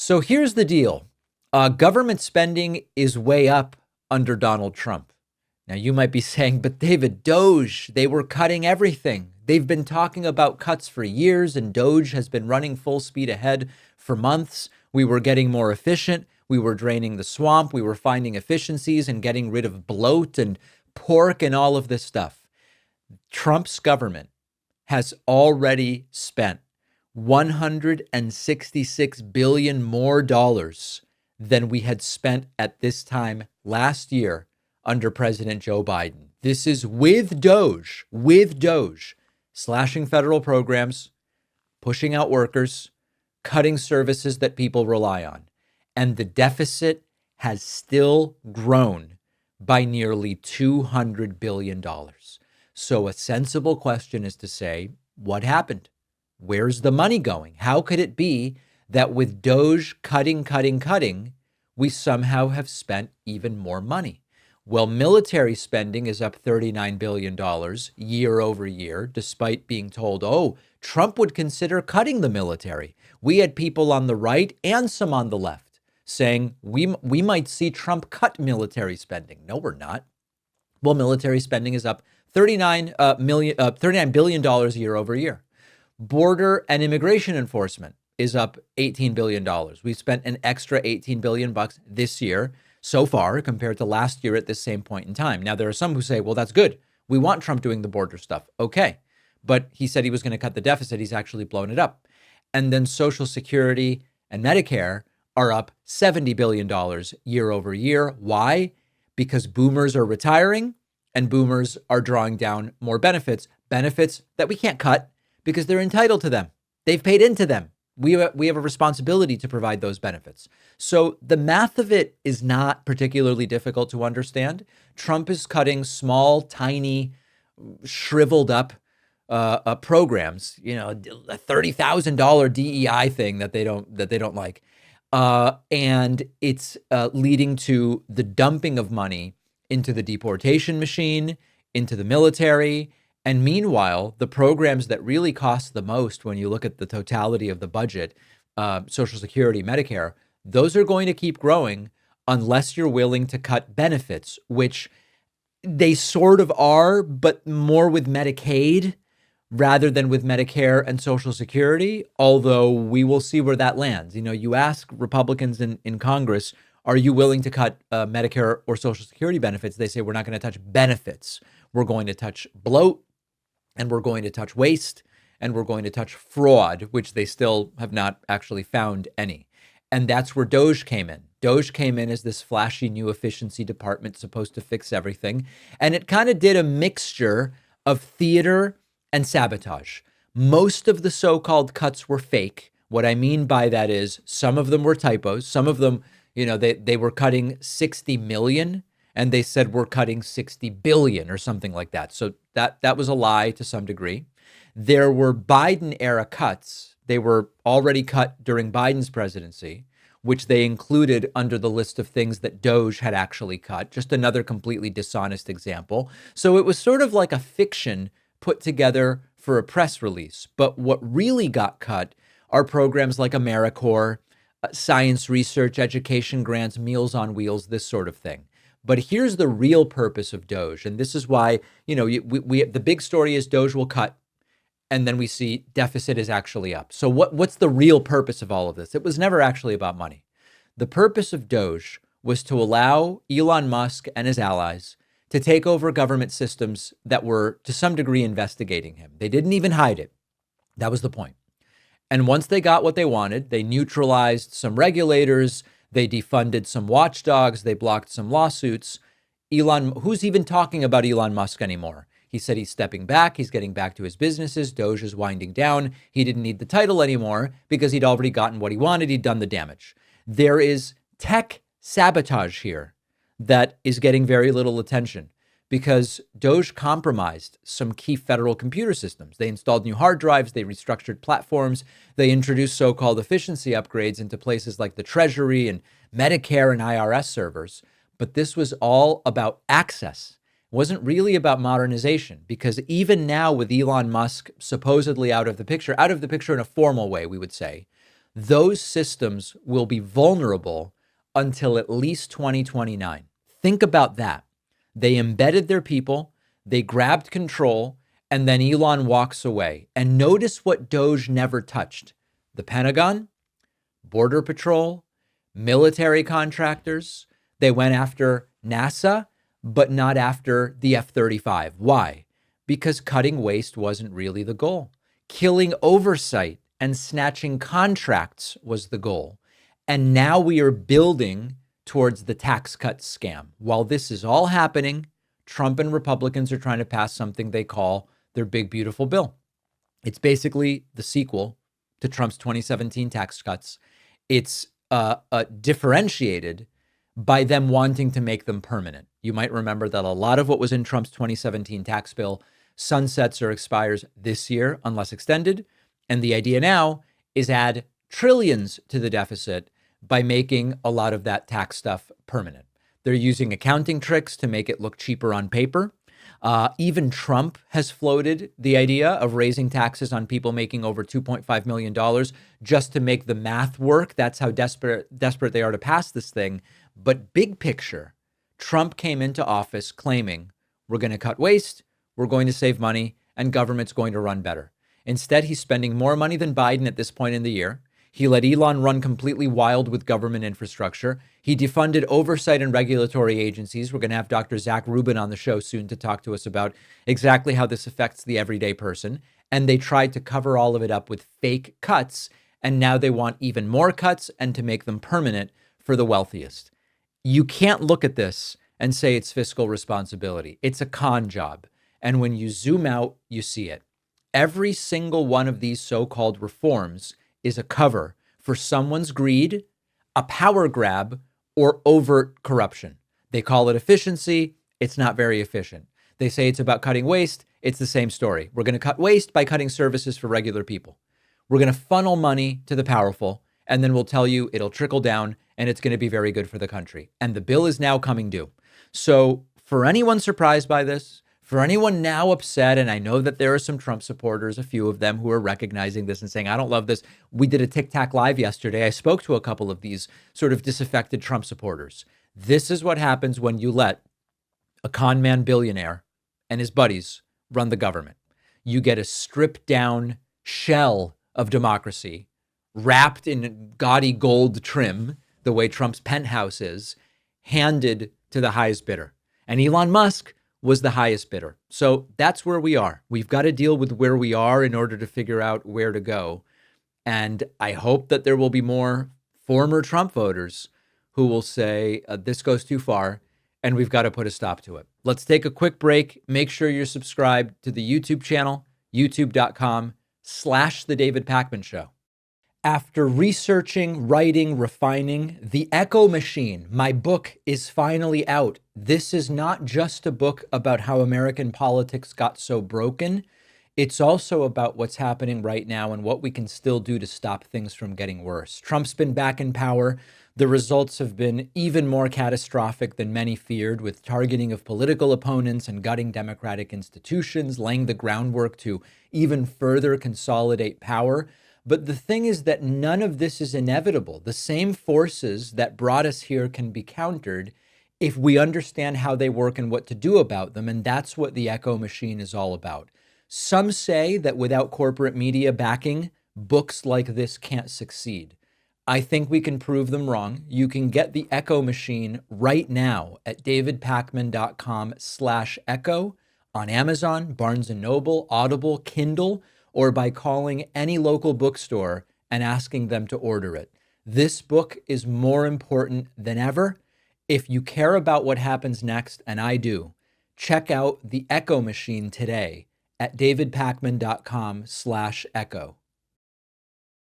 So here's the deal. Government spending is way up under Donald Trump. Now, you might be saying, but David, DOGE, they were cutting everything. They've been talking about cuts for years, and DOGE has been running full speed ahead for months. We were getting more efficient. We were draining the swamp. We were finding efficiencies and getting rid of bloat and pork and all of this stuff. Trump's government has already spent 166 billion more dollars than we had spent at this time last year under President Joe Biden. This is with DOGE, slashing federal programs, pushing out workers, cutting services that people rely on. And the deficit has still grown by nearly $200 billion. So a sensible question is to say, what happened? Where's the money going? How could it be that with DOGE cutting, we somehow have spent even more money? Well, military spending is up $39 billion year over year, despite being told, oh, Trump would consider cutting the military. We had people on the right and some on the left saying we might see Trump cut military spending. No, we're not. Well, military spending is up $39 billion year over year. Border and immigration enforcement is up $18 billion. We've spent an extra $18 billion this year so far compared to last year at this same point in time. Now, there are some who say, well, that's good. We want Trump doing the border stuff. Okay. But he said he was going to cut the deficit. He's actually blown it up. And then Social Security and Medicare are up $70 billion year over year. Why? Because boomers are retiring and boomers are drawing down more benefits that we can't cut because they're entitled to them. They've paid into them. We have a responsibility to provide those benefits. So the math of it is not particularly difficult to understand. Trump is cutting small, tiny, shriveled up programs, a $30,000 DEI thing that they don't like. And it's leading to the dumping of money into the deportation machine, into the military. And meanwhile, the programs that really cost the most when you look at the totality of the budget, Social Security, Medicare, those are going to keep growing unless you're willing to cut benefits, which they sort of are, but more with Medicaid rather than with Medicare and Social Security, although we will see where that lands. You ask Republicans in Congress, are you willing to cut Medicare or Social Security benefits? They say, we're not going to touch benefits. We're going to touch bloat, and we're going to touch waste, and we're going to touch fraud, which they still have not actually found any. And that's where DOGE came in. DOGE came in as this flashy new efficiency department supposed to fix everything. And it kind of did a mixture of theater and sabotage. Most of the so-called cuts were fake. What I mean by that is some of them were typos. Some of them, they were cutting 60 million and they said we're cutting 60 billion or something like that. So that was a lie to some degree. There were Biden era cuts. They were already cut during Biden's presidency, which they included under the list of things that DOGE had actually cut. Just another completely dishonest example. So it was sort of like a fiction put together for a press release. But what really got cut are programs like AmeriCorps, science research, education grants, Meals on Wheels, this sort of thing. But here's the real purpose of DOGE. And this is why, the big story is DOGE will cut. And then we see deficit is actually up. So what's the real purpose of all of this? It was never actually about money. The purpose of DOGE was to allow Elon Musk and his allies to take over government systems that were to some degree investigating him. They didn't even hide it. That was the point. And once they got what they wanted, they neutralized some regulators, they defunded some watchdogs, they blocked some lawsuits. Who's even talking about Elon Musk anymore? He said he's stepping back, he's getting back to his businesses, DOGE is winding down. He didn't need the title anymore because he'd already gotten what he wanted, he'd done the damage. There is tech sabotage here that is getting very little attention because DOGE compromised some key federal computer systems. They installed new hard drives, they restructured platforms, they introduced so-called efficiency upgrades into places like the Treasury and Medicare and IRS servers. But this was all about access. It wasn't really about modernization, because even now with Elon Musk supposedly out of the picture in a formal way, we would say, those systems will be vulnerable until at least 2029. Think about that. They embedded their people, they grabbed control, and then Elon walks away. And notice what DOGE never touched: the Pentagon, Border Patrol, military contractors. They went after NASA, but not after the F-35. Why? Because cutting waste wasn't really the goal. Killing oversight and snatching contracts was the goal. And now we are building towards the tax cut scam. While this is all happening, Trump and Republicans are trying to pass something they call their big, beautiful bill. It's basically the sequel to Trump's 2017 tax cuts. It's differentiated by them wanting to make them permanent. You might remember that a lot of what was in Trump's 2017 tax bill sunsets or expires this year unless extended. And the idea now is add trillions to the deficit by making a lot of that tax stuff permanent. They're using accounting tricks to make it look cheaper on paper. Even Trump has floated the idea of raising taxes on people making over $2.5 million just to make the math work. That's how desperate they are to pass this thing. But big picture, Trump came into office claiming we're going to cut waste, we're going to save money, and government's going to run better. Instead, he's spending more money than Biden at this point in the year. He let Elon run completely wild with government infrastructure. He defunded oversight and regulatory agencies. We're going to have Dr. Zach Rubin on the show soon to talk to us about exactly how this affects the everyday person. And they tried to cover all of it up with fake cuts. And now they want even more cuts and to make them permanent for the wealthiest. You can't look at this and say it's fiscal responsibility. It's a con job. And when you zoom out, you see it. Every single one of these so-called reforms is a cover for someone's greed, a power grab, or overt corruption. They call it efficiency. It's not very efficient. They say it's about cutting waste. It's the same story. We're going to cut waste by cutting services for regular people. We're going to funnel money to the powerful, and then we'll tell you it'll trickle down and it's going to be very good for the country. And the bill is now coming due. So for anyone surprised by this, for anyone now upset, and I know that there are some Trump supporters, a few of them, who are recognizing this and saying, I don't love this. We did a Tic Tac Live yesterday. I spoke to a couple of these sort of disaffected Trump supporters. This is what happens when you let a con man billionaire and his buddies run the government. You get a stripped down shell of democracy wrapped in gaudy gold trim, the way Trump's penthouse is, handed to the highest bidder. And Elon Musk was the highest bidder. So that's where we are. We've got to deal with where we are in order to figure out where to go. And I hope that there will be more former Trump voters who will say, this goes too far and we've got to put a stop to it. Let's take a quick break. Make sure you're subscribed to the YouTube channel, youtube.com/The David Pakman Show. After researching, writing, refining, The Echo Machine, my book, is finally out. This is not just a book about how American politics got so broken. It's also about what's happening right now and what we can still do to stop things from getting worse. Trump's been back in power. The results have been even more catastrophic than many feared, with targeting of political opponents and gutting democratic institutions, laying the groundwork to even further consolidate power. But the thing is that none of this is inevitable. The same forces that brought us here can be countered if we understand how they work and what to do about them. And that's what the Echo Machine is all about. Some say that without corporate media backing, books like this can't succeed. I think we can prove them wrong. You can get the Echo Machine right now at davidpakman.com/echo on Amazon, Barnes & Noble, Audible, Kindle, or by calling any local bookstore and asking them to order it. This book is more important than ever. If you care about what happens next, and I do, check out The Echo Machine today at davidpakman.com/echo.